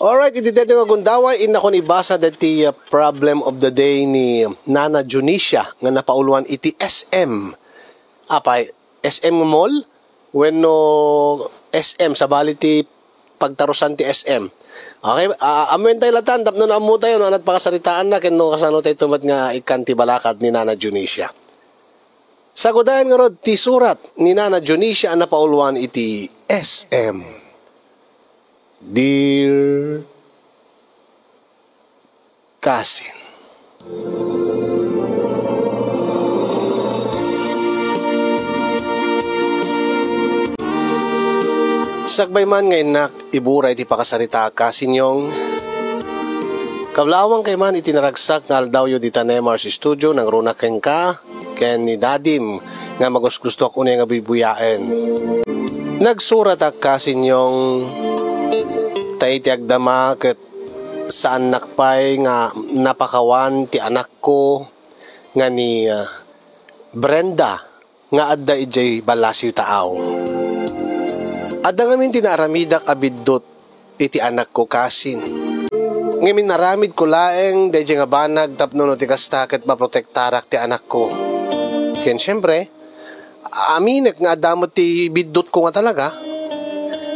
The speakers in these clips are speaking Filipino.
Alright, itidete nga gundaway, ina ko ibasa dati problem of the day ni Nana Junicia nga napauluan iti SM. Apay, SM Mall? When no SM, sa bali ti pagtarusan ti SM. Okay, amuin tayo latan, tapno na amu tayo, no, anat pakasaritaan na, kino kasano tayo tumat nga ikan ti balakad ni Nana Junicia. Sagudayan nga rod, ti surat ni Nana Junicia ang napauluan iti SM. Dear Cousin, sagbay man nga inak iburay ti pakasarita kasin yung kablawang kay man itinaragsak nga aldaw yu di tanemar si studio nang runa ken ka ken ni dadim nga magusgusto ako nga bibuyaen. Nagsurat ak kasin yung tayo ti agdama ket saan nakpay nga napakawan ti anak ko nga ni Brenda nga adda ijay balasiw taaw. Adda ngamin tinaramidak abiddot iti anak ko kasin. Ngamin naramid ko laeng dayjay nga banag tapno no ti kasta ket maprotektarak ti anak ko. Ken syempre aminek nga adamot ti biddot ko nga talaga.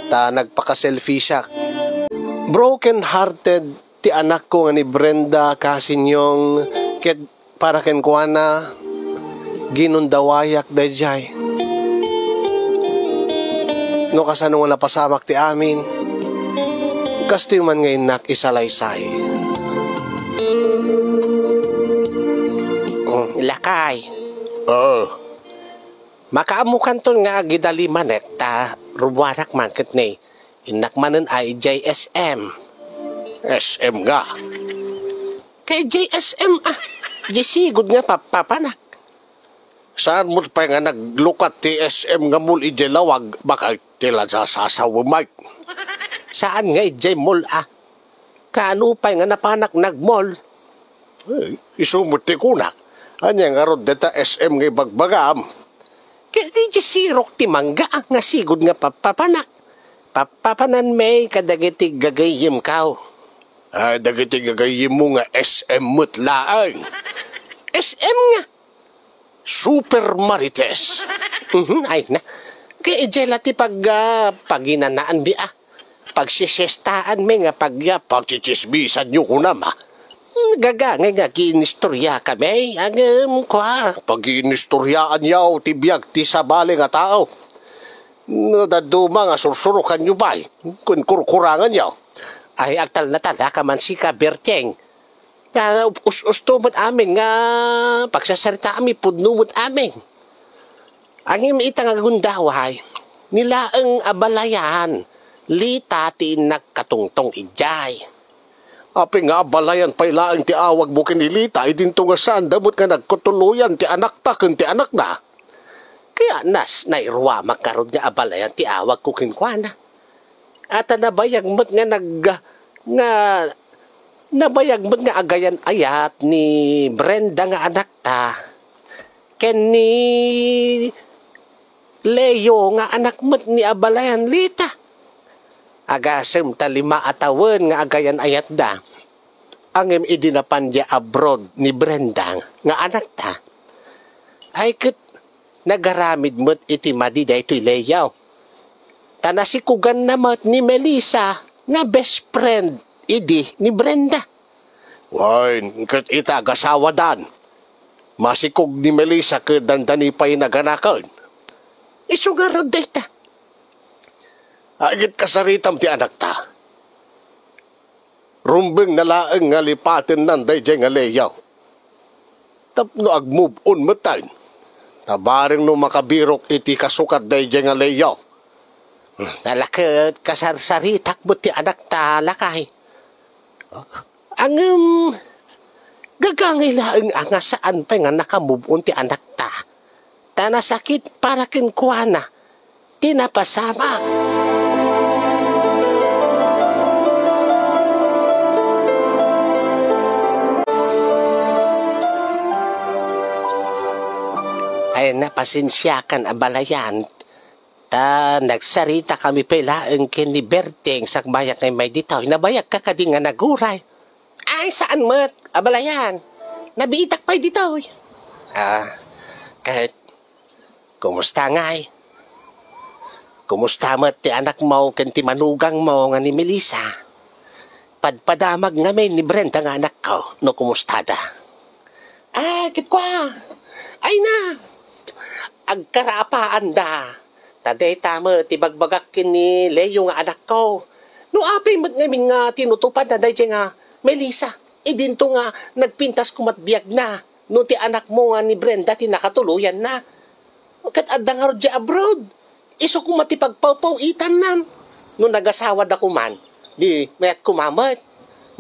Ta nagpaka-selfie siya. Broken hearted ti anak ko nga ni Brenda kasin yung ket para ken kuana ginundawayak dayjay. No kasano nga napasamak ti amin. Kasto man ngayon nak isalaysay. Lakay. Makaamukan ton nga gidalimanek ta rubarak man ket ni inakmanen ay JSM. SM nga. Kay JSM Jesigod nga papanak. Saan mo pa nga naglukat ti SM nga mul ijay lawag baka tila sa sasawamay. Saan nga ijay mul Kaano pa nga napanak nagmol? Isumot ti kunak. Anya nga rod deta SM nga bagbagam. Kaya di jesirok ti mangga nga sigod nga papanak. Papanan may kadagiti gagayim kao. Dagiti gagayim mo nga SM mutlaang. SM nga. Super Marites. Ay na. Kaya ijela ti paginanaan bi pagsisestaan may nga pagchichisbisan nyo ko nama. Gagangay nga kinistorya kami. Pag-inistoryaan yaw ti biyag ti sabali nga tao. Daduma nga sursurukan nyo ba kung kurkurangan nyo ay agtal na tala ka man si Kaberteng na us-ustumot amin nga pagsasarita amin pudnumot amin ang imiita nga gundaway nila ang abalayan lita ti nagkatungtong ijay api nga abalayan pailaan ti awag bukin ni lita idinto nga saan damot nga nagkutuluyan ti anak ta kun ti anak na. Kaya nairwa makarod nga abalayan ti awag ko kinkwana. At nabayag mo't nga nabayag mo't nga agayan ayat ni Brenda nga anak ta. Ken ni Leo nga anak mo't ni abalayan lita. Agasem ta 5 atawan nga agayan ayat da. Angem idinapan dia abroad ni Brenda nga anak ta. Ay ket nagaramid mo't iti madi daytoy Leyaw. Tanasikugan namat ni Melissa nga best friend idi ni Brenda. Wain, ket ita agasawa dan. Masikog ni Melissa ke dandani pa'y naganakan. Isugarod dayta. Agit kasaritam ti anak ta. Rumbeng nalaeng nga lipaten nan dayjay nga Leyaw. Tapno ag-move on matayn. Tabaring no makabirok iti kasukat dayjay nga Leyaw. Talaket kasarsaritak mo ti anak ta lakay. Ang gagangay laeng nga saan pa nga nakamubon ti anak ta. Tanasakit para kinkwana. Tinapasama. Ay napasensyakan abalayan nagsarita kami pala ang kiniberteng sa bayak na may ditaw. Nabayag ka di nga naguray. Ay, saan mo't? Abalayan. Nabiitak pa'y ditaw. Kahit, kumusta nga eh? Kumusta mo't ti anak mo, kanti manugang mo nga ni Melissa? Padpadamag nga may ni Brenda nga anak ko, no kumusta da? Kit kwa. Ay na. Agkarapaan da. Taday tama, tibagbagak ni Leo nga anak ko. No apay mat ngamin nga tinutupad na dahi nga, Melissa, idinto nga nagpintas kumatbiyag na. No ti anak mo nga ni Brenda, tinakatuluyan na. Kat adda nga rodya abroad. Iso kung matipagpaw-pawitan nan. No nagasawa da kuman, di mayat kumamat.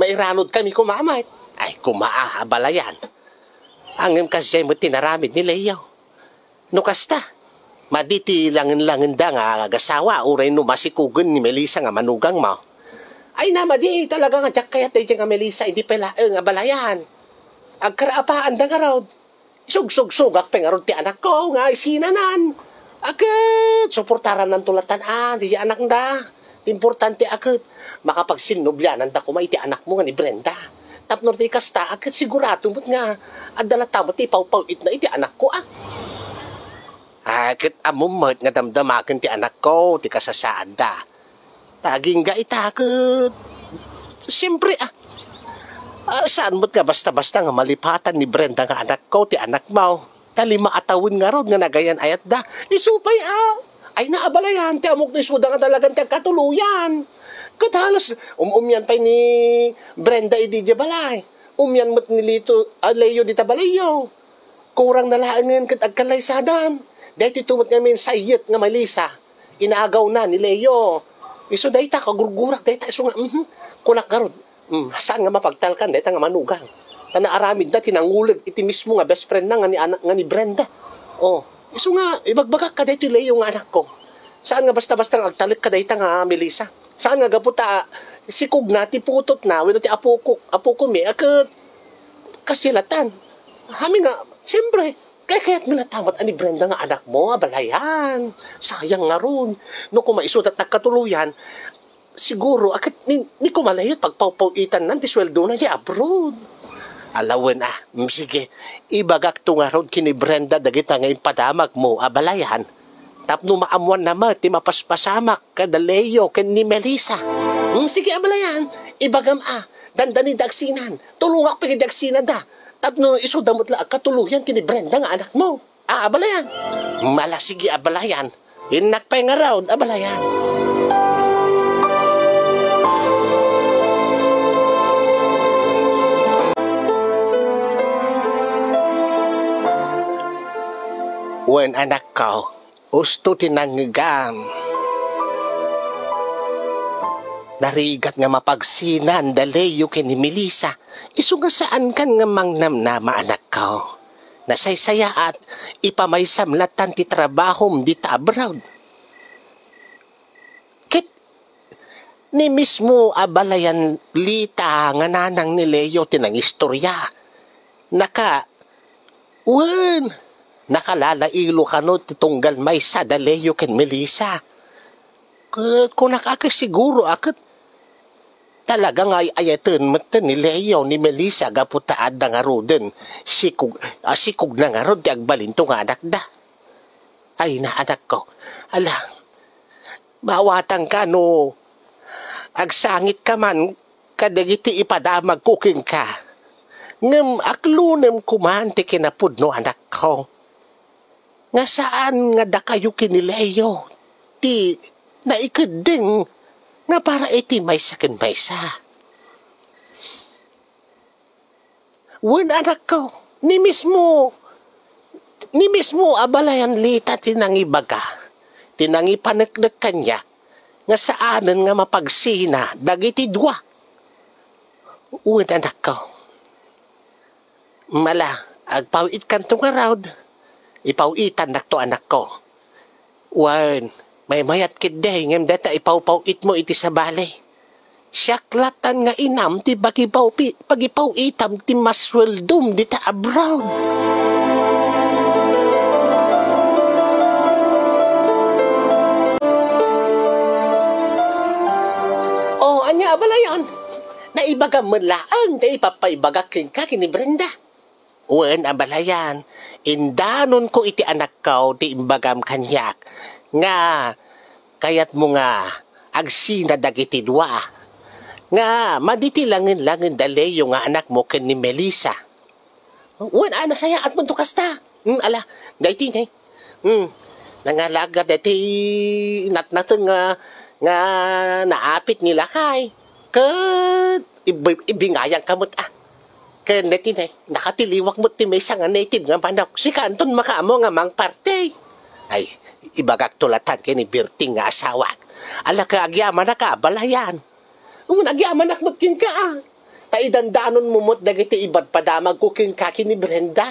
Mairanod kami kumamat. Ay kumaabalayan. Angin kasi mo tinaramid ni Leo. No kasta, maditi langin-langin da nga agasawa, uray no masikugan ni Melissa nga manugang mo. Ay na, madi talaga nga jak kaya tayo nga Melissa, hindi pala nga balayan. Agkaraapaan da nga raw. Sug-sug-sugak pa nga raw ti anak ko, nga isinanan. Agad, suportaran ng tulatan, di anak da. Importante agad, makapagsinubyanan da kumay ti anak mo nga ni Brenda. Tapno ti kasta, agad sigurado mo't nga, adalata mo ti paw-pawit na iti anak ko Agad amumot nga damdamakan ti anak ko, ti kasasaan da. Taging ga itakot. Siyempre saan mo't nga basta-basta nga malipatan ni Brenda nga anak ko, ti anak mo. Talima atawin nga ron nga nagayan ayat da. Isupay ay naabalayan, ti amok na isuda nga talagang ti katuluyan. Katalos, umyan pa ni Brenda ididya balay. Umyan mo't ni Leo dita balayo. Kurang nalaangan kat agkalaysadan. Dahil titumot namin sayet nga Melissa. Inaagaw na ni Leo. Iso dahi ta, kagurgurak, dahi ta, iso nga, kunak nga ron. Saan nga mapagtalkan, dahi ta nga manugang. Tanaaramid na, tinangulag, iti mismo nga best friend na nga ni Brenda. Iso nga, ibagbagak ka dahi ti Leo nga anak ko. Saan nga basta-basta nga agtalik ka dahi ta nga Melissa? Saan nga gaputa, sikog na, ti putot na, wala ti apo ko mi, kasilatan. Hami nga, siyempre, kaya't minatamat ani Brenda nga anak mo, abalayan. Sayang nga ron. No kung maisot at nagkatuluyan, siguro, akit ni kumalayot pagpaw-pawitan nan, ti sweldo na di abroad. Alawan sige, ibagak to nga ron kini Brenda, dagita ngayon padamag mo, abalayan. Tapno maamuan naman, ti mapaspasamak, kada Leo, ken ni Melissa. Sige, abalayan, ibagam dandani dagsinan, tulungak pagi dagsinan da. Tapno isudamot la, katuluyan kini Brenda nga anak mo. Abalayan. Mala, sige, abalayan. Inakpay nga raw, abalayan. Wen anak ko, usto tinanggam. Narigat nga mapagsinan dalayo kini Melissa. Isu nga saan kan nga mangnamnama anak ko. Nasaysaya at ipamaysamlatan ti trabahom di ta abroad. Kit ni mismo abalayan lita nga nanang ni Leo tinang istorya. Nakalalailo ka no titunggal may sa dalayo ken Melissa. Kung nakakasiguro akit talagang ayatan matan ni Leo ni Melissa gaputaad na nga roden. Sikog na nga rod, agbalinto nga anak da. Ay na anak ko, mawatang ka no, agsangit ka man, kadagiti ipadamag kuking ka. Ngam aklunem kuman ti kinapud no anak ko. Nga saan nga da kayo kini Leo, ti naikading nga para iti may sakin may sa. Wen anak ko, ni mismo abalayan lita tinangibaga, tinangipanagdag kanya, nga saanan nga mapagsina, dagiti dua. Wen anak ko, mala, agpawit kanto nga raw, ipawitan na to anak ko. Wen, may mayat kiday ngem data ipaw-pawit mo iti sa balay. Siyaklatan nga inam ti pagipaw-itam ti masweldum di ta abroad. Naibaga mo laang, da ipapaibaga ka kini Brenda. Wen abalayan, indanon ko iti anak ko, di imbagam kanyak, nga, kayat mo nga, agsina dagiti dua. Nga, maditilangin-langin dali yung nga anak mo ken ni Melissa. Wen, nasaya at mo to kasta. Ala, daiti na nangalaga dati natnateng nga naapit nila kay. Kat, ibingayang kamot Ken dati na, nakatiliwak mo ti may nga native nga manok. Si Kanton makaamo nga mang parte. Ay, ibagak tulatan kay ni Berting nga asawat. Ala ka agyaman na ka, balayan. Nagyaman akmat kin ka Taidandanon mumot dagiti ibad padamag ko kin ka ni Brenda.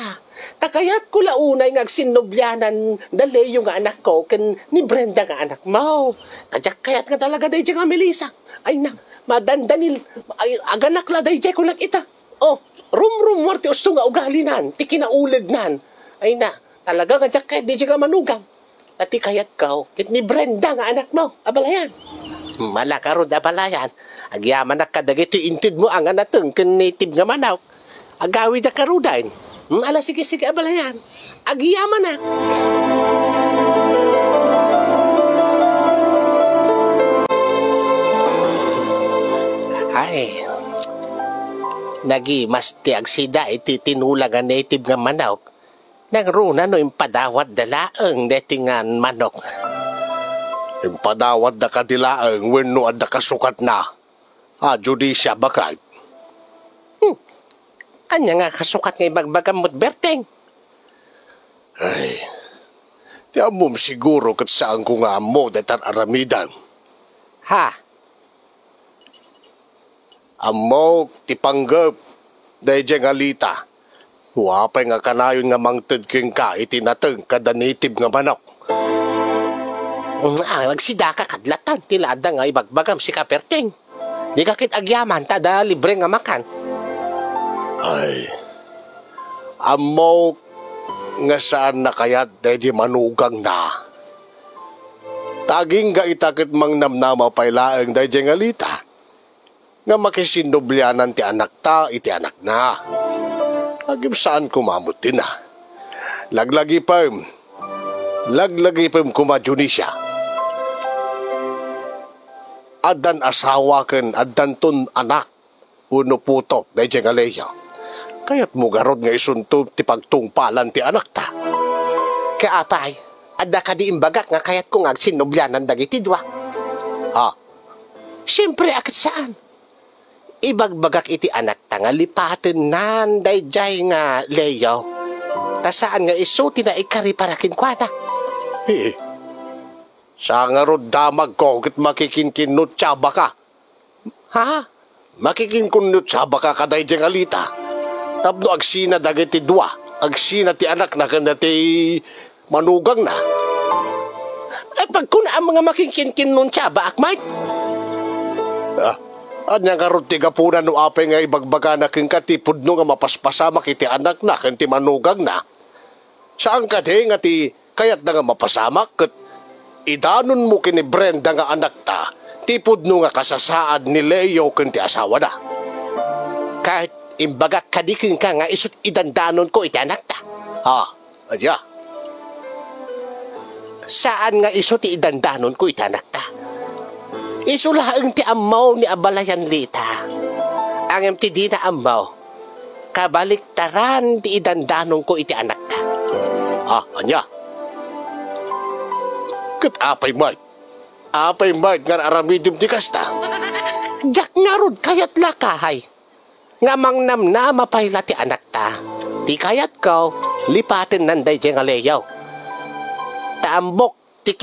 Takayat ko launay nga agsinobyanan dali yung anak ko kin ni Brenda nga anak mo. Kadyak kayat nga talaga day nga Melissa. Ay na, madandangil, ay aganak la day ko nakita. Oh, rum warti usto nga ugalinan, ti kinaulig nan. Ay na, talaga kadyak kayat day nga manugang. Tati kayat ka, kit ni Brenda nga anak mo, abalayan. Malakarod abalayan. Agyaman na kadagito intid mo ang anateng ken native nga manaw. Agawi na karudain. Ala sige abalayan. Agyaman na. Ay. Nagi mas tiag sida iti tinulang nga native nga manaw. Nagruna no impadawat dalaeng detingan manok. Impadawat da kadilaeng wenno adda kasukat na. Judisya bakay. Anya nga kasukat nga magbagamot Berteng. Ay, ti amom siguro kat saan ko nga mo detan aramidan. Ha? Amok ti panggap dahi nga alita. Wapay nga kanayon nga mangted king ka itinateng kada native nga manok. Magsidaka kadlatan tilada nga ibagbagam si Kaperteng. Di kakit agyaman tada libre nga makan. Ay, amok nga saan na kayat dahi manugang na. Taging ga itakit mang namnama pailaeng dahi nga alita. Nga makisindoblyanan ti anak ta iti anak na. Agim saan kumamutin na. Laglagi pa kumajunisya. Adan asawa ken adan ton anak uno putok dahi nga leya. Kayat mo garod nga isunto ti pagtungpalan ti anak ta. Kaya apay, adda ka di imbagak nga kayat kong agsinobyanan dagiti dwa. Siyempre akit saan? Ibagbagak iti anak ta nga lipaten nan dahi nga leyaw. Ta saan nga iso tinaikari parakin kwa na. Sa nga rod damag ko kit makikinkinot tsaba ka. Ha? Makikinkunot tsaba ka kaday diyang alita. Tapno agsina dagiti dua. Agsina ti anak na kanda ti manugang na. Pag kuna ang mga makikinkinot tsaba akmay? Anya nga rod ti gapunan no apay nga ibagbaga na king katipod no nga mapaspasama kiti anak na ken ti manugang na. Saan ka di nga ti kayat na nga mapasama ket idanon mo kini Brenda nga anak ta, tipod no nga kasasaad ni Leo ken ti asawa na. Kahit imbaga kadikin ka nga isut idandanon ko iti anak ta. Adya. Saan nga isut idandanon ko iti anak ta? Isulaang ti amaw ni abalayan lita. Ang ti di na amaw, kabaliktaran ti idandanon ko iti anak ta. Anya. Kat apay might nga aramidim ti kasta. Jak nga rod kayat lakahay. Nga mangnamna mapayla ti anak ta. Ti kayat ko, lipatin nanday di nga leyaw. Taambok ti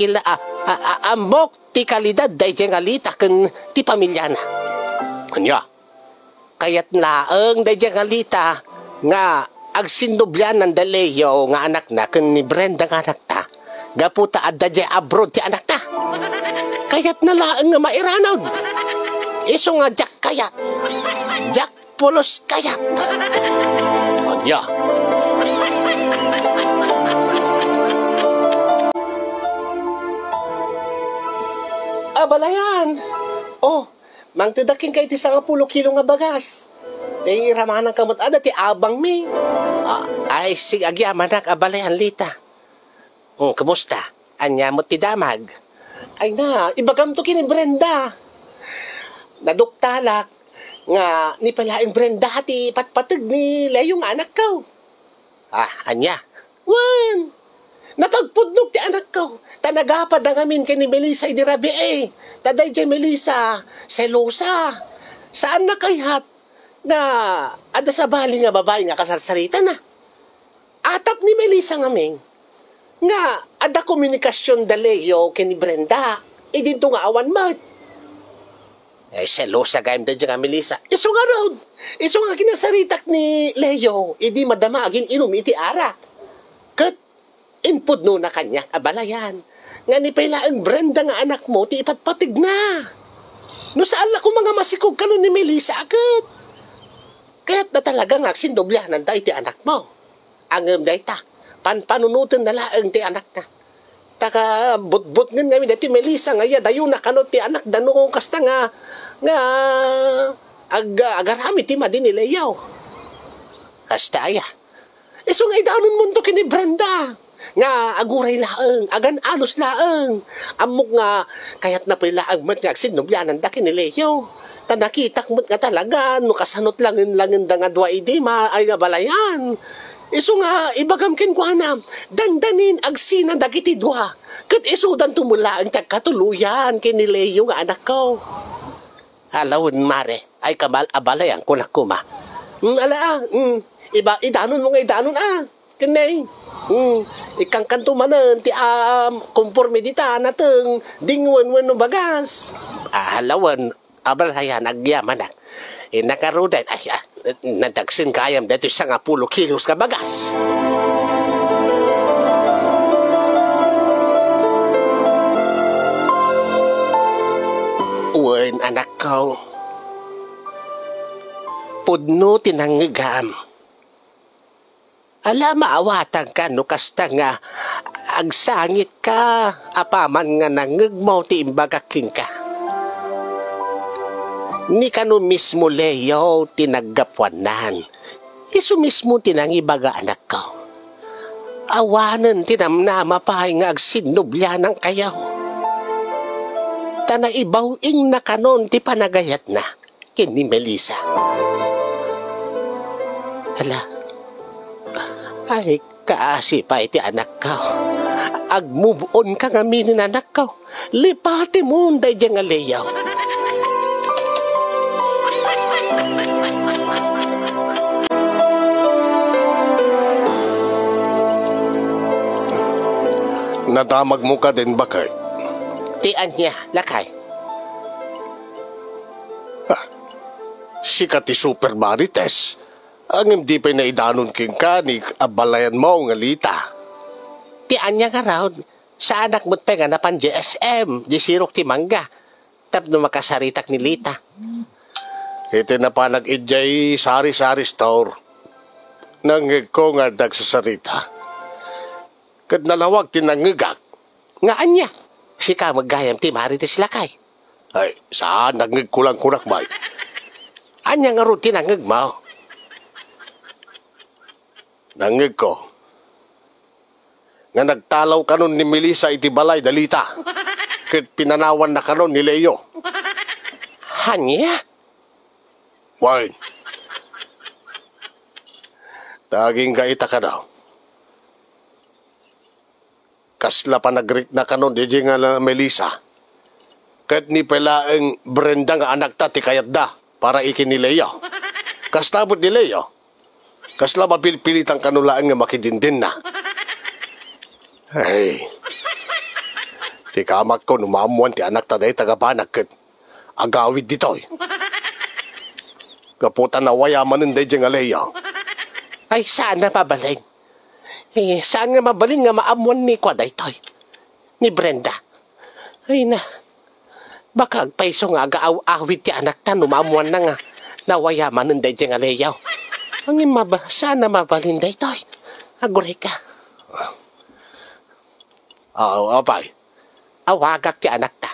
ambok ti kalidad day nga lita ken ti pamilya na. Anya. Kayat laeng day nga lita nga agsinubyan ng daleyo nga anak na ken ni Brenda nga anak ta. Gaputa adda di abroad ti anak ta. Kayat na laeng nga mairanod. Iso nga jak kayat. Jak pulos kayat. Anya. Abalayan. mang tidaking kay ti 10 kilo nga bagas. Ti ramanan kamot ada ti abang mi. Ay, sig agyaman nak abalayan lita. Kumusta? Anya mo ti damag? Ay na, ibagam to kini Brenda. Naduktalak nga ni palaing Brenda ti patpatag ni Leo nga anak ko. Anya? Wan! Napagpudnog ti anak ko. Tanagapad ang amin kay ni Melissa di rabi Taday dyan Melissa, selosa. Saan na kayat? Na ada sa bali nga babae nga kasarsarita na. Atap ni Melissa nga ming. Nga ada komunikasyon da Leo kay ni Brenda. Dinto nga awan mat. Selosa gayam da dyan nga Melissa. Iso nga road. Iso nga kinasaritak ni Leo. Di madama agin inom iti arak. Kat input no na kanya abalayan. Nga ni pailaan Brenda nga anak mo ti ipatpatig na. No saan la ko mga masikog kanon ni Melissa agad. Kaya't na talaga nga sindobyanan da iti anak mo. Ang dayta. Panunutan na laang ti anak na. Taka butbut nga ngamin dati Melissa nga dayo na kanot ti anak dano kasta nga agarami ti madin ni Leo. Kasta aya. Iso nga idaanon mo to kini Brenda. Nga aguray laang, agan alos laang. Amok nga kayat na pailaang mat nga sinubyanan da kini Leo. Tanakitak mat nga talaga no kasanot langin da nga dua idi ay nga balayan. Iso nga ibagam ken kuana dandanin agsina dagiti dua. Ket isudan tumula ang tagkatuluyan kini Leo nga anak ko. Halawon mare ay kamal abalayan ko na kuma. Iba idanon mo nga idanon Kanay. Ikang kantumanan ti konforme dita nateng dingwan no bagas. Halawan abalayan agyaman na. Nakarudan ay nadagsin kayam dito 10 kilos ka bagas. Uwan anak ko. Pudno tinanggagam. Ala maawatan ka no kasta nga agsangit ka apaman nga nangagmaw ti imbagaking ka. Ni kano mismo Leo tinaggapuanan. Isu mismo tinangibaga anak ko. Awanan tinamnama pa nga agsinubyanan kayaw. Tanaibawing na kanon ti panagayat na kini Melissa. Ala, ay kaasi pa iti anak ko. Ag-move on ka nga minin anak ko. Lipati mo unday dyan nga Leo. Nadamag mo ka din ba, Kurt? Tian niya, lakay. Sika ti Super Marites. Ang hindi pa na idanon king ka ni abalayan mo nga lita. Tian niya nga raw, sa anak mo't pa nga napan GSM, di sirok ti mangga. Tapno makasaritak ni Lita. Iti na pa nag-idjay sari-sari store. Nangig ko nga dagsasarita. Kat nalawag tinangigak. Nga anya, sika maggayam ti Marites lakay. Ay, saan nangig kulang-kunak bay? Anya nga ro tinangig mo? Nangig ko. Nga nagtalaw kanon ni Melissa iti balay dalita. Kat pinanawan na kanon ni Leo. Hanya? Wine. Daging gaita ka daw. Kasla pa nagrik na kanon di nga Melissa. Kat ni pala ang Brenda nga anak ta ti kayat da para ikin ni Leo. Kastabot ni Leo. Kasla mapilpilitang kanulaan nga makidindin na. Ay. Ti kamak ko numamuan ti anak ta day tagabanag kat agawid ditoy. Kaputan na wayaman ng day nga Leo. Ay saan na pabalin? Saan nga mabalin nga maamuan ni Kwaday toy? Ni Brenda. Ay na. Baka agpaiso nga agaaw-awit ti anak ta numamuan na nga nawayaman ng day nga Leo. Ang saan na mabalin day toy? Aguray ka. Apay. Awagak ti anak ta.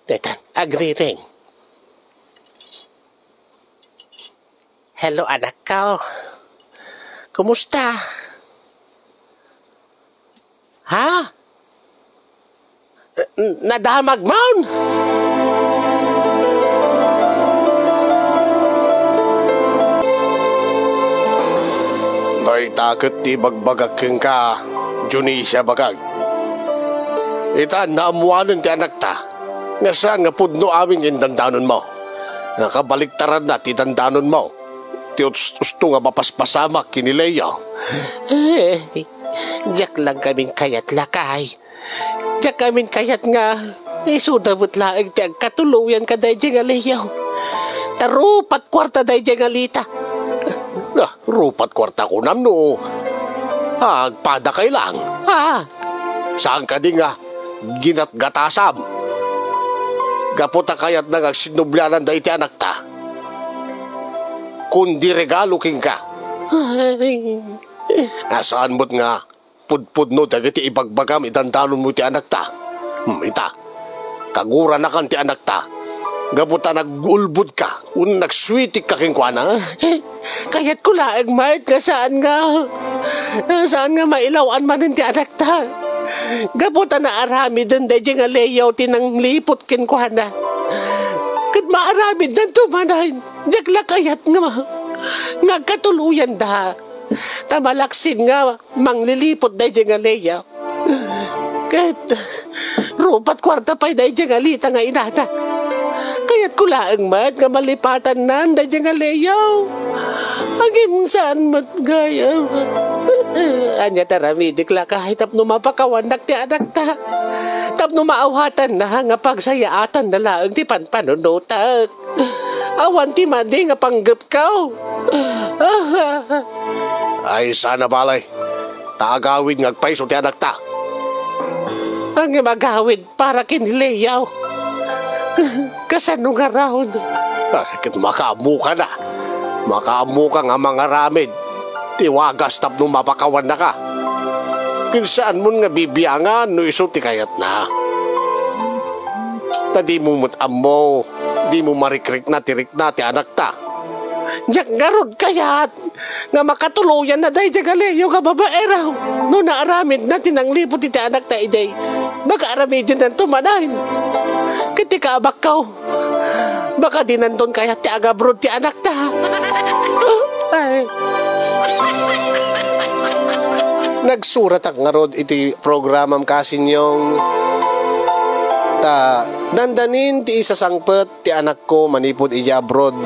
Tetan, agree ring. Hello, anak ko. Kumusta? Ha? Nadamag maun? Bay takot ti bagbagak ka, Junisha bagag. Ita naamuanan ti anak ta, nga saan nga pudno aming indandanon mo. Nakabaliktaran na ti dandanon mo. Ti usto nga mapaspasamak kinileyo. Diyak lang kaming kayat lakay. Diyak kaming kayat nga. Isudabot laang ti agkatuluyan ka dahi nga leyaw. Tarupat kwarta dahi nga lita. Rupat kwarta ko nam no. Agpada kay lang. Saan ka di nga ginatgatasam? Gaputa kayat na agsinublanan dahi ti anak ta. Kundi regalo king ka. Asaan mo't nga pudpud no dagiti ibagbagam idandanon mo ti anak ta. Ita, kagura na kan ti anak ta. Gabuta nagulbud ka, nagswitik ka king kuana. Kayat ko laang mahit nga saan nga mailawan man ti anak ta. Gabuta na arami din dahi nga layaw tinang lipot kin kuana. Kat maaramid na tumanahin. Dagla kayat nga katuluyan da. Tamalaksin nga manglilipot dahi nga layaw. Kat rupat kwarta pa'y dahi nga lita nga inana. Kayat ko laang mat nga malipatan nan dahi nga layaw. Agim saan mat gaya. Anya taramidik la kahit tapno mapakawanak ti anak ta. Tapno maawhatan na nga pagsayaatan na laang ti panpanunutak. Awan ti madi nga panggap kao. Ay sana balay. Taagawid ngagpaiso ti anak ta. Ang magawid para kinilayaw. Kasano nga raon? Kit makaamu ka na. Makaamu ka nga mga ramid. Tiwagas tapno mapakawan na ka. Kinsaan mo nga bibiyangan no iso ti kayat na. Di mo mutamo. Di mo marikrik na tirik na ti anak ta. Diyak garod kayat. Nga makatuluyan na dahi jagaleyo nga babae raw. No naaramid na tinanglipot ti anak ta iday. Baka aramid din ng tumanahin. Kitika abakaw. Baka di nandun kayat ti agabrod ti anak ta. Ay. Nagsurat ak nga rod iti programam kasinyong ta dandanin ti isa sangpet ti anak ko manipod ija abroad.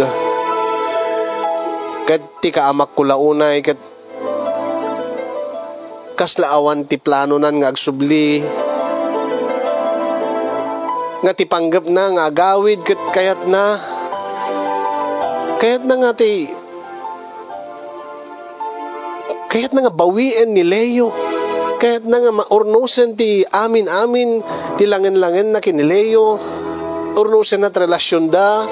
Kat ti kaamak ko launay kat kaslaawan ti plano nan nga agsubli. Nga ti panggap na nga agawid kat kayat na nga ti kayat na nga bawiin ni Leo. Kayat na nga maurnusen ti amin-amin ti langin-langin na kini Leo. Urnusen na relasyon da.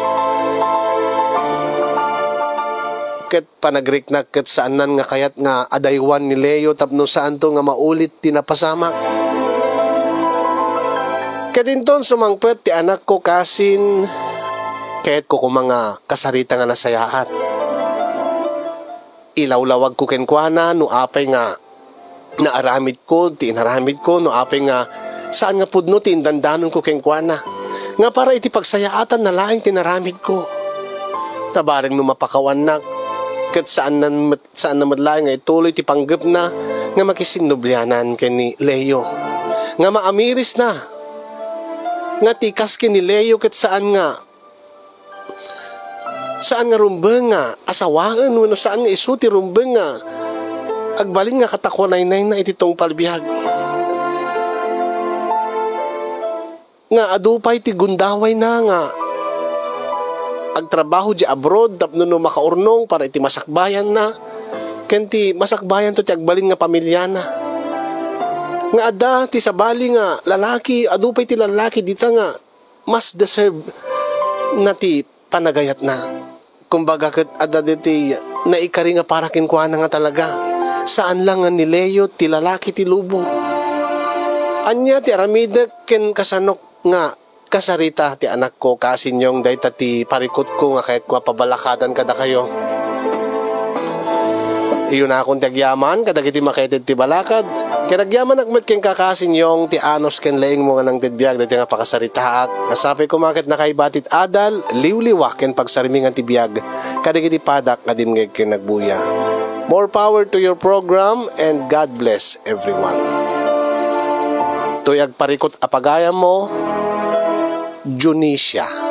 Kat panagrik na kat saan nan nga kayat nga adaywan ni Leo tapno saan to nga maulit ti napasama. Kadinton sumangpet ti anak ko kasin kayat ko mga kasarita nga nasayahat. Ilawlawag ko kenkwana no apay nga naaramid ko, ti inaramid ko no apay nga saan nga pudno ti indandanon ko kenkwana. Nga para iti pagsayaatan na laing tinaramid ko. Tabaring no mapakawanak kat saan na madlaing nga ituloy ti panggap na nga makisinublyanan ken ni Leo. Nga maamiris na. Nga tikas ken ni Leo kat saan nga rumbeng nga asawaan no saan nga isuti rumbeng nga agbalin nga katakwanay-nay na ititong palbihag. Nga adupay ti gundaway na nga agtrabaho di abroad tapno no makaurnong para iti masakbayan na ken ti masakbayan to ti agbalin nga pamilya na. Nga ada ti sabali nga lalaki adupay ti lalaki dita nga mas deserve na ti panagayat na. Kumbaga kat ada diti naikari nga para kinkwana nga talaga. Saan lang nga ni Leo ti lalaki ti lubong. Anya ti aramida ken kasanok nga kasarita ti anak ko kasinyong dayta ti parikot ko nga kahit mapabalakadan kada kayo. Iyon na akong tagyaman, kadagiti maketid ti balakad. Kadagyaman akmat ken kakasinyong ti anos ken laing mo nga ng tidbiag dati nga pakasaritaak. Nasapi ko makit na kay batit adal, liwliwak ken pagsarimingan ti biag. Kadagiti padak kadimngeg ken nagbuya. More power to your program and God bless everyone. Toy agparikot apagayam mo, Junicia.